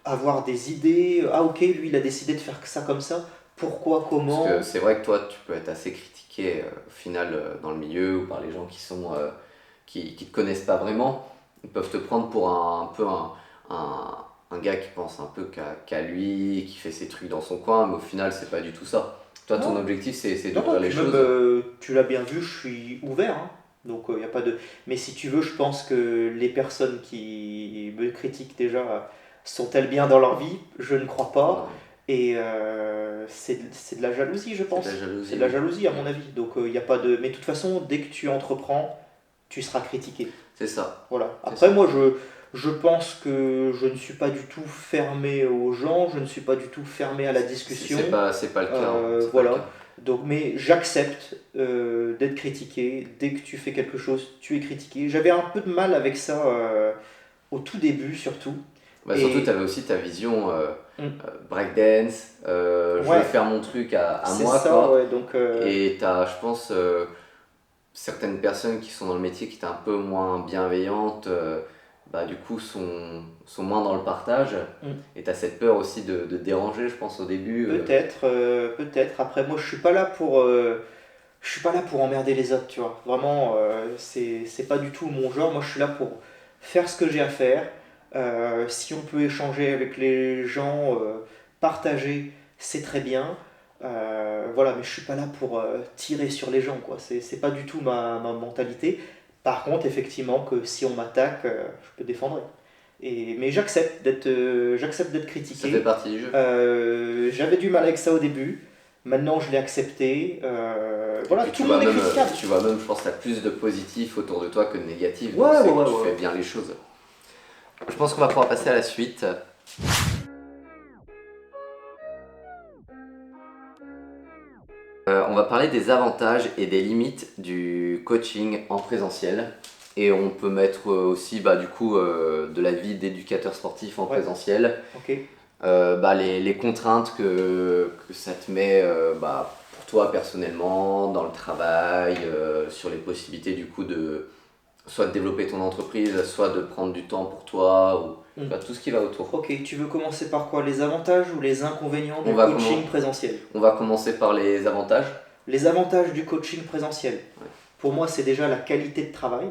avoir des idées. Ah ok, lui il a décidé de faire ça comme ça. Pourquoi, Parce que comment? c'est vrai que toi, tu peux être assez critiqué au final dans le milieu ou par les gens qui te connaissent pas vraiment. Ils peuvent te prendre pour un peu un, un gars qui pense un peu qu'à lui, qui fait ses trucs dans son coin, mais au final, c'est pas du tout ça. Toi, ton Non, objectif, c'est non, non, d'ouvrir les puis même, choses. tu l'as bien vu, je suis ouvert, hein. Donc, il y a pas de. Mais si tu veux, je pense que les personnes qui me critiquent déjà sont-elles bien dans leur vie? Je ne crois pas. Non, Et c'est de la jalousie, je c'est de la pense. C'est jalousie, de la oui. jalousie, à Mm. mon avis. Donc, il y a pas de. Mais de toute façon, dès que tu entreprends, tu seras critiqué. C'est ça, Voilà. c'est Après, ça. moi, je pense que je ne suis pas du tout fermé aux gens, je ne suis pas du tout fermé à la discussion. C'est pas le cas, hein, c'est pas le Voilà. cas. Donc, mais j'accepte d'être critiqué. Dès que tu fais quelque chose, tu es critiqué. J'avais un peu de mal avec ça au tout début, surtout. Bah, surtout, tu Et avais aussi ta vision hum, breakdance, je vais ouais, faire mon truc à c'est moi, ça, quoi. ouais. Donc, Et tu as, je pense, certaines personnes qui sont dans le métier qui étaient un peu moins bienveillantes, bah, du coup, sont moins dans le partage. hum, Et tu as cette peur aussi de déranger, je pense, au début. peut-être, peut-être. Après, moi, je suis pas là pour emmerder les autres, tu vois. Vraiment, c'est pas du tout mon genre. Moi, je suis là pour faire ce que j'ai à faire. Si on peut échanger avec les gens, partager, c'est très bien. Voilà, mais je suis pas là pour tirer sur les gens, quoi. C'est pas du tout ma mentalité. Par contre, effectivement, que si on m'attaque, je peux défendre. Mais j'accepte d'être Ça fait critiqué. partie du jeu. J'avais du mal avec ça au début. Maintenant, je l'ai accepté. Et Voilà, puis tout le monde est critiquable. tu vois même, je pense, tu as plus de positifs autour de toi que de négatifs. Ouais, Donc ouais, c'est ouais, que tu ouais. fais bien les choses. Je pense qu'on va pouvoir passer à la suite. On va parler des avantages et des limites du coaching en présentiel. Et on peut mettre aussi bah, du coup de la vie d'éducateur sportif en Ouais, présentiel. ok. Bah, les contraintes que ça te met bah, pour toi personnellement, dans le travail, sur les possibilités du coup de soit de développer ton entreprise, soit de prendre du temps pour toi, ou Hmm. bah, tout ce qui va autour. Ok, tu veux commencer par quoi? Les avantages ou les inconvénients On du va, coaching présentiel? on va commencer par les avantages. Les avantages du coaching présentiel. Ouais. Pour moi, c'est déjà la qualité de travail.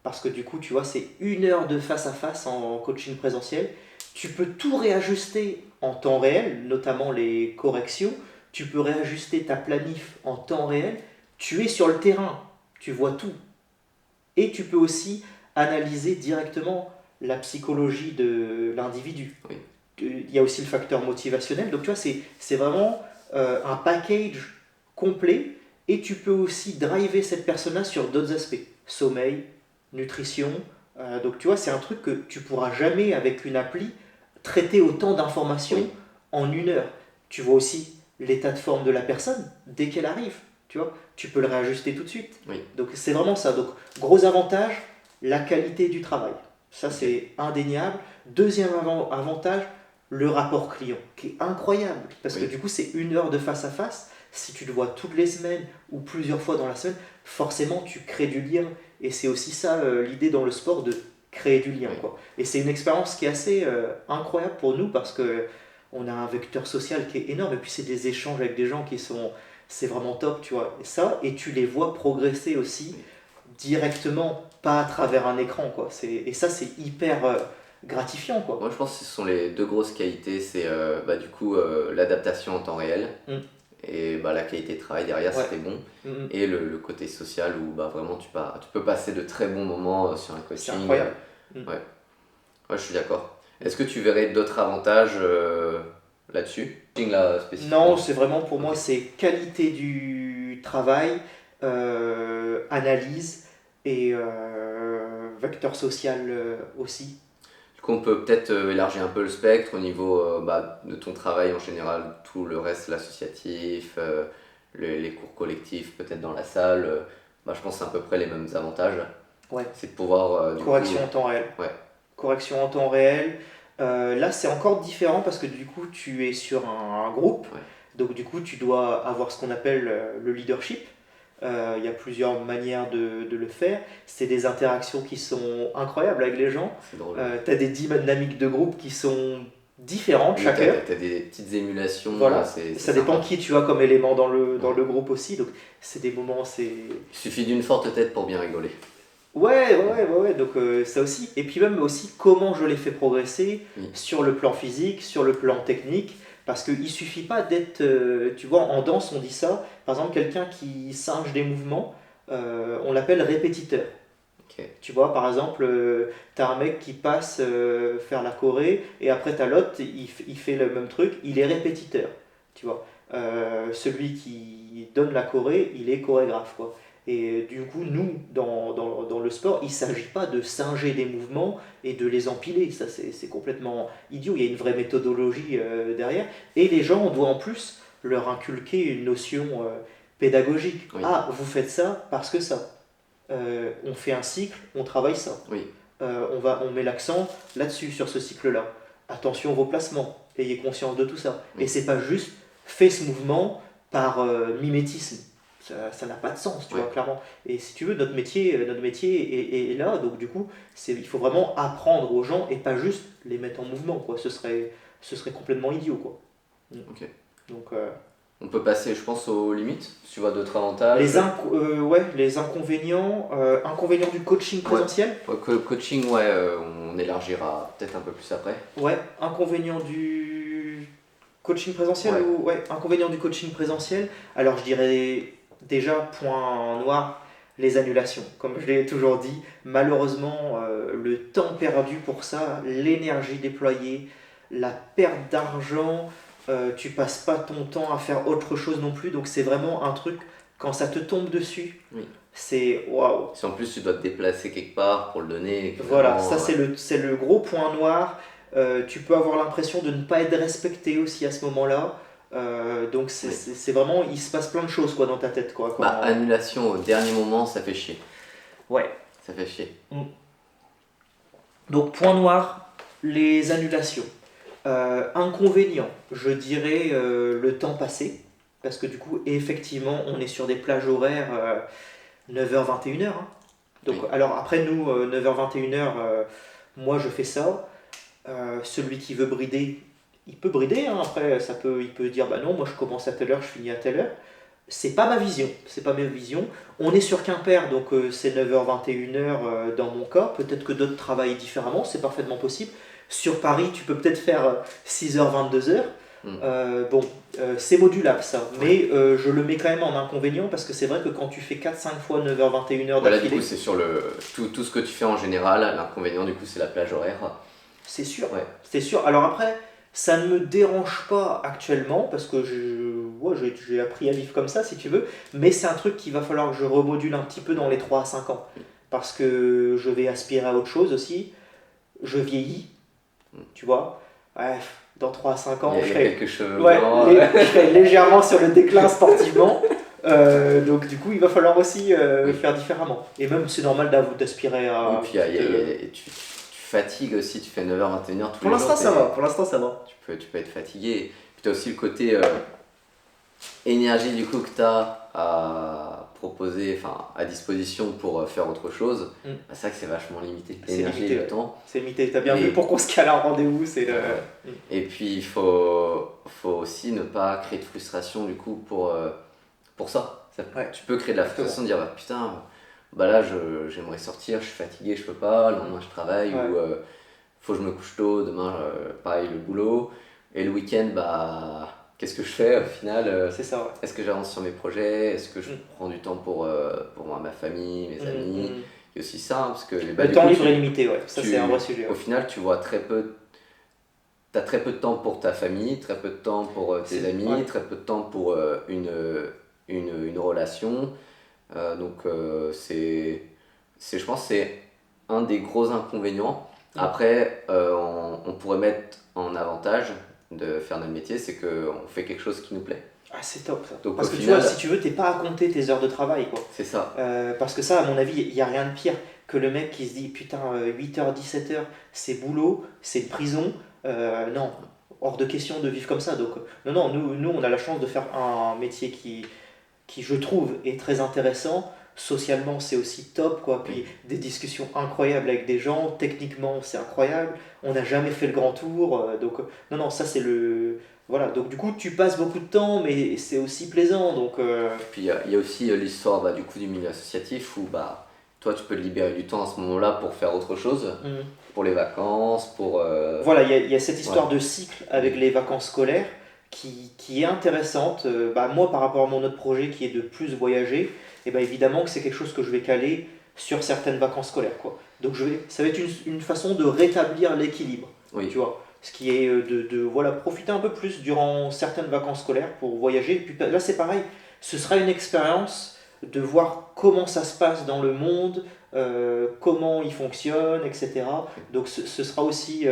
Parce que du coup, tu vois, c'est 1 heure de face à face en coaching présentiel. Tu peux tout réajuster en temps réel, notamment les corrections. Tu peux réajuster ta planif en temps réel. Tu es sur le terrain, tu vois tout. Et tu peux aussi analyser directement la psychologie de l'individu. Oui. Il y a aussi le facteur motivationnel. Donc tu vois, c'est vraiment un package complet. Et tu peux aussi driver cette personne-là sur d'autres aspects. Sommeil, nutrition. Donc tu vois, c'est un truc que tu pourras jamais avec une appli traiter autant d'informations Oui. en 1 heure. Tu vois aussi l'état de forme de la personne dès qu'elle arrive. Tu vois, tu peux le réajuster tout de suite. Oui. Donc c'est vraiment ça. Donc gros avantage, la qualité du travail. Ça Ok. c'est indéniable. Deuxième avantage, le rapport client, qui est incroyable. Parce que Oui. du coup c'est 1 heure de face à face. Si tu le vois toutes les semaines ou plusieurs fois dans la semaine, forcément tu crées du lien. Et c'est aussi ça l'idée dans le sport de créer du lien, Oui. quoi. Et c'est une expérience qui est assez incroyable pour nous parce que on a un vecteur social qui est énorme et puis c'est des échanges avec des gens qui sont c'est vraiment top, tu vois. Et ça, et tu les vois progresser aussi Oui. directement, pas à travers un écran, quoi. Et ça, c'est hyper gratifiant, quoi. Moi, je pense que ce sont les deux grosses qualités. C'est bah, du coup l'adaptation en temps réel Mm. et bah, la qualité de travail derrière, Ouais. c'était bon. Mm, mm. Et le côté social où bah, vraiment tu peux passer de très bons moments sur un C'est coaching. incroyable. Mm. Ouais. Ouais, je suis d'accord. Est-ce que tu verrais d'autres avantages là-dessus? Là, Non, spécifiquement. c'est vraiment pour moi, Ok. c'est qualité du travail, analyse et vecteur social aussi. Du coup, on peut peut-être élargir un peu le spectre au niveau bah, de ton travail en général, tout le reste, l'associatif, les cours collectifs, peut-être dans la salle. Bah, je pense que c'est à peu près les mêmes avantages. Ouais. C'est de pouvoir, du coup, Correction en temps réel. ouais, Correction en temps réel. Là, c'est encore différent parce que du coup, tu es sur un groupe. ouais, Donc, du coup, tu dois avoir ce qu'on appelle le leadership. Il y a plusieurs manières de le faire. C'est des interactions qui sont incroyables avec les gens. C'est drôle. Tu as des dynamiques de groupe qui sont différentes Oui, chaque t'as, heure. t'as des petites émulations, Voilà. c'est Ça dépend sympa. qui tu as comme élément dans Ouais. le groupe aussi. Donc c'est des moments, c'est... Il suffit d'une forte tête pour bien rigoler. Ouais. Donc ça aussi. Et puis même aussi comment je les fais progresser Oui. sur le plan physique, sur le plan technique. Parce qu'il suffit pas d'être... tu vois, en danse, on dit ça. Par exemple, quelqu'un qui singe des mouvements, on l'appelle répétiteur. Ok. Tu vois, par exemple, t'as un mec qui passe faire la choré, et après t'as l'autre, il fait le même truc, il est répétiteur. Tu vois. Celui qui donne la choré, il est chorégraphe, quoi. Et du coup, nous, dans le sport, il ne s'agit pas de singer des mouvements et de les empiler. Ça, c'est complètement idiot. Il y a une vraie méthodologie derrière. Et les gens, on doit en plus leur inculquer une notion pédagogique. Oui. Ah, vous faites ça parce que ça. On fait un cycle, on travaille ça. Oui. On met l'accent là-dessus, sur ce cycle-là. Attention à vos placements, ayez conscience de tout ça. Oui. Et c'est pas juste fais ce mouvement par mimétisme. Ça n'a pas de sens, tu Ouais. vois, clairement. Et si tu veux, notre métier est là, donc du coup, il faut vraiment apprendre aux gens et pas juste les mettre en mouvement, quoi. Ce serait complètement idiot, quoi. Ok. Donc, On peut passer, je pense, aux limites, si tu vois d'autres avantages. les inconvénients, inconvénients du coaching présentiel. Ouais, coaching, ouais, on élargira peut-être un peu plus après. Ouais, inconvénient du coaching présentiel Ouais. ou ouais, inconvénient du coaching présentiel. Alors je dirais déjà point noir, les annulations. Comme je l'ai toujours dit, malheureusement le temps perdu pour ça, l'énergie déployée, la perte d'argent, tu passes pas ton temps à faire autre chose non plus. Donc c'est vraiment un truc quand ça te tombe dessus, Oui. c'est waouh. Si en plus tu dois te déplacer quelque part pour le donner, et que Voilà, vraiment, ça c'est le gros point noir. Tu peux avoir l'impression de ne pas être respecté aussi à ce moment-là. Donc Oui. c'est vraiment, il se passe plein de choses quoi dans ta tête quoi. Quand... Bah, annulation au dernier moment, ça fait chier. Ouais. Ça fait chier. Donc point noir, les annulations. Inconvénient, je dirais le temps passé. Parce que du coup, effectivement, on est sur des plages horaires 9h-21h. Hein. Donc, Oui. alors après, nous, 9h-21h, moi je fais ça. Celui qui veut brider, il peut brider. Hein. Après, il peut dire bah non, moi je commence à telle heure, je finis à telle heure. C'est pas ma vision. C'est pas ma vision. On est sur Quimper, donc c'est 9h-21h dans mon cas. Peut-être que d'autres travaillent différemment, c'est parfaitement possible. Sur Paris, tu peux peut-être faire 6h-22h. Bon, c'est modulable ça, mais je le mets quand même en inconvénient parce que c'est vrai que quand tu fais 4-5 fois 9h-21h Voilà, du d'affilée, coup, c'est sur tout ce que tu fais en général. L'inconvénient, du coup, c'est la plage horaire. c'est sûr. Ouais. C'est sûr. Alors après, ça ne me dérange pas actuellement parce que j'ai appris à vivre comme ça si tu veux, mais c'est un truc qu'il va falloir que je remodule un petit peu dans les 3 à 5 ans parce que je vais aspirer à autre chose aussi. Je vieillis, tu vois. Bref, dans 3 à 5 ans, Il y a quelques cheveux ouais, blancs. je serai légèrement sur le déclin sportivement. Donc du coup, il va falloir aussi Oui. faire différemment. Et même, c'est normal d'aspirer à... Oui, puis tu fatigues aussi, tu fais 9h-21h tous Pour les l'instant, jours. ça va. Pour l'instant, ça va. Tu peux être fatigué. Puis tu as aussi le côté énergie du coup que tu as à proposer, enfin à disposition pour faire autre chose. Bah, c'est vrai que c'est vachement limité. C'est L'énergie limité, et le ouais. temps. C'est limité. T'as bien Et- vu pour qu'on se cale un rendez-vous, c'est le... Ouais. Et puis il faut aussi ne pas créer de frustration du coup pour ça. Ouais. Tu peux créer de la frustration, de dire bah, putain, bah là j'aimerais sortir, je suis fatigué, je peux pas, le lendemain je travaille, Ouais. ou faut que je me couche tôt, demain pareil le boulot, et le week-end bah qu'est-ce que je fais au final C'est ça, ouais. Est-ce que j'avance sur mes projets, est-ce que je Mm. prends du temps pour moi, ma famille, mes amis, Mm. et aussi ça, hein, parce que Le du temps coup, libre est limité, ouais. Ça, tu- c'est un vrai sujet. au Ouais. final tu vois t'as très peu de temps pour ta famille, très peu de temps pour tes amis, ouais. très peu de temps pour une relation. Donc je pense que c'est un des gros inconvénients. Mm. Après, on pourrait mettre en avantage de faire notre métier, c'est qu'on fait quelque chose qui nous plaît. Ah, c'est top ça. Donc, Parce au que tu final- vois, si tu veux, t'es pas à compter tes heures de travail, quoi. C'est ça. Parce que ça, à mon avis, il n'y a rien de pire que le mec qui se dit putain, 8h, 17h, c'est boulot, c'est prison. Non, hors de question de vivre comme ça. Donc, non, nous, on a la chance de faire un métier qui je trouve est très intéressant. Socialement, c'est aussi top, quoi. Puis Oui. des discussions incroyables avec des gens. Techniquement, c'est incroyable. On n'a jamais fait le grand tour. Donc, non, non, ça, c'est le. Voilà. Donc, du coup, tu passes beaucoup de temps, mais c'est aussi plaisant. Donc, Puis il y a aussi l'histoire du coup du milieu associatif où toi tu peux te libérer du temps à ce moment-là pour faire autre chose, hmm. pour les vacances, pour... Voilà, il y a cette Ouais. histoire de cycle avec les vacances scolaires qui est intéressante. Moi, par rapport à mon autre projet qui est de plus voyager, et évidemment que c'est quelque chose que je vais caler sur certaines vacances scolaires, quoi. Donc ça va être une façon de rétablir l'équilibre, Oui, tu vois. Ce qui est voilà, profiter un peu plus durant certaines vacances scolaires pour voyager. Et puis là, c'est pareil, ce sera une expérience de voir comment ça se passe dans le monde, comment il fonctionne, etc. Donc ce sera aussi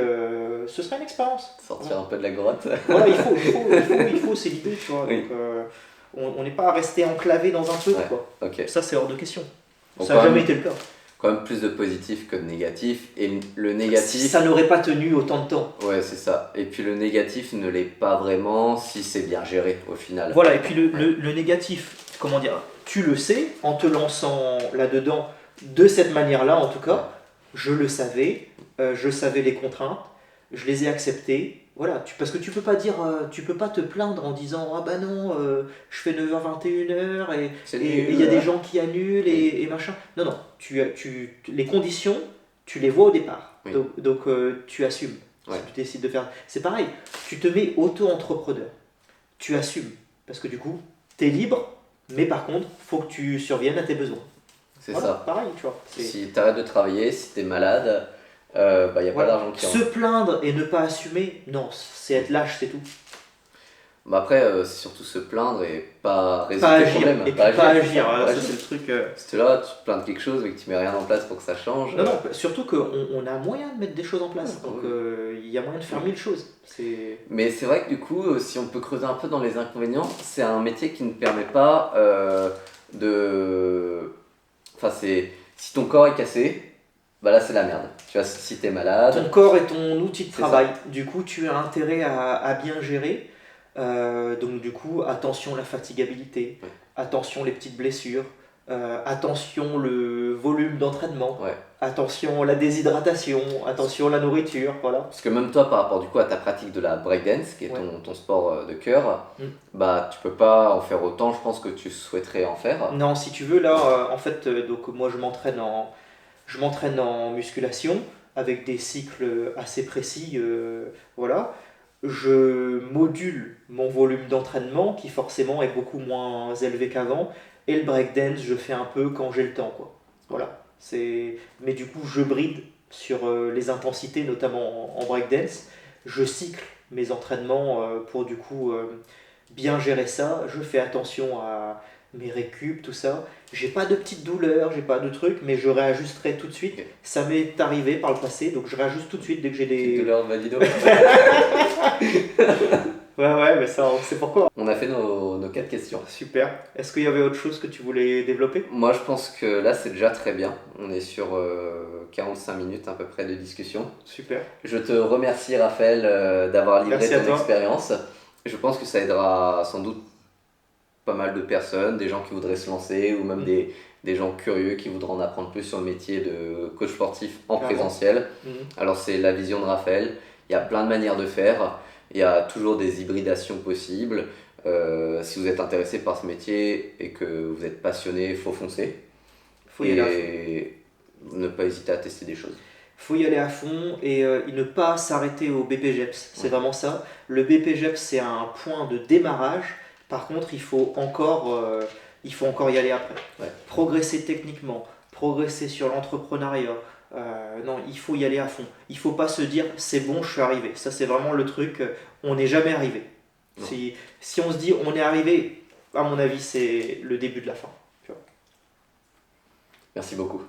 ce sera une expérience. sortir un peu de la grotte. Voilà, il faut c'est l'idée, tu vois. Oui. Donc on n'est pas resté enclavé dans un truc, Ouais, quoi. ok. Ça, c'est hors de question. Bon, Ça n'a jamais été le cas. quand même plus de positif que de négatif. Et le Si négatif... ça n'aurait pas tenu autant de temps. Ouais, c'est ça. Et puis le négatif ne l'est pas vraiment si c'est bien géré au final. Voilà, et puis le négatif, comment dire, tu le sais, en te lançant là-dedans, de cette manière-là en tout cas, je savais les contraintes, je les ai acceptées. Voilà, parce que tu peux pas dire, tu peux pas te plaindre en disant ah bah non, je fais 9h 21h C'est et il y a nul. des gens qui annulent et machin. Non, non, les conditions, tu les vois au départ. Oui. Donc, tu assumes. Ouais. Si tu décides de faire. C'est pareil, tu te mets auto-entrepreneur. Tu assumes. Parce que du coup, tu es libre, mais par contre, faut que tu surviennes à tes besoins. C'est Voilà, ça. pareil, tu vois. Si tu arrêtes de travailler, si tu es malade, il n'y a pas Voilà. d'argent qui Se rentre. plaindre et ne pas assumer, non, c'est être lâche, c'est tout. Après, c'est surtout se plaindre et pas résoudre Pas les agir. problèmes. Et puis pas agir, Pas ça agir. c'est le truc. Si tu es là, tu te plains de quelque chose mais que tu mets rien en place pour que ça change. Non, non, surtout qu'on a moyen de mettre des choses en place. Oui. Donc il y a moyen de faire mille choses. C'est. Mais c'est vrai que du coup, si on peut creuser un peu dans les inconvénients, c'est un métier qui ne permet pas de... Enfin, c'est... Si ton corps est cassé, bah là c'est la merde. Tu vois, si t'es malade... Ton corps est ton outil de C'est travail. Du coup, tu as intérêt à bien gérer. Donc du coup, attention la fatigabilité, Ouais. attention les petites blessures, attention le volume d'entraînement, Ouais. attention la déshydratation, attention la nourriture, voilà. Parce que même toi, par rapport du coup à ta pratique de la breakdance, qui est Ouais. ton sport de cœur, Mm. bah tu peux pas en faire autant, je pense, que tu souhaiterais en faire. Non, si tu veux, là, en fait, donc moi je m'entraîne en musculation avec des cycles assez précis, voilà. Je module mon volume d'entraînement qui forcément est beaucoup moins élevé qu'avant. Et le breakdance, je fais un peu quand j'ai le temps, quoi. Voilà. Mais du coup, je bride sur les intensités, notamment en breakdance. Je cycle mes entraînements pour du coup bien gérer ça. Je fais attention à mes récup, tout ça. J'ai pas de petites douleurs, j'ai pas de trucs, mais je réajusterai tout de suite. Ok. Ça m'est arrivé par le passé, donc je réajuste tout de suite dès que j'ai Petite des. douleur de valido. Ouais, mais ça, on sait pourquoi. On a fait nos 4 questions. Super. Est-ce qu'il y avait autre chose que tu voulais développer? Moi, je pense que là, c'est déjà très bien. On est sur 45 minutes à peu près de discussion. Super. Je te remercie, Raphaël, d'avoir livré Merci à ton toi. expérience. Je pense que ça aidera sans doute pas mal de personnes, des gens qui voudraient se lancer ou même des gens curieux qui voudraient en apprendre plus sur le métier de coach sportif en Clairement. présentiel. Mhm. Alors, c'est la vision de Raphaël. Il y a plein de manières de faire. Il y a toujours des hybridations possibles. Si vous êtes intéressé par ce métier et que vous êtes passionné, il faut foncer. Faut y aller à fond. Et ne pas hésiter à tester des choses. Faut y aller à fond et ne pas s'arrêter au BPGEPS. C'est Ouais. vraiment ça. Le BPGEPS, c'est un point de démarrage. Par contre, il faut encore y aller après. Ouais. Progresser techniquement, progresser sur l'entrepreneuriat. Non, il faut y aller à fond. Il faut pas se dire c'est bon, je suis arrivé. Ça, c'est vraiment le truc. On n'est jamais arrivé. Non. Si on se dit on est arrivé, à mon avis, c'est le début de la fin. Tu vois. Merci beaucoup.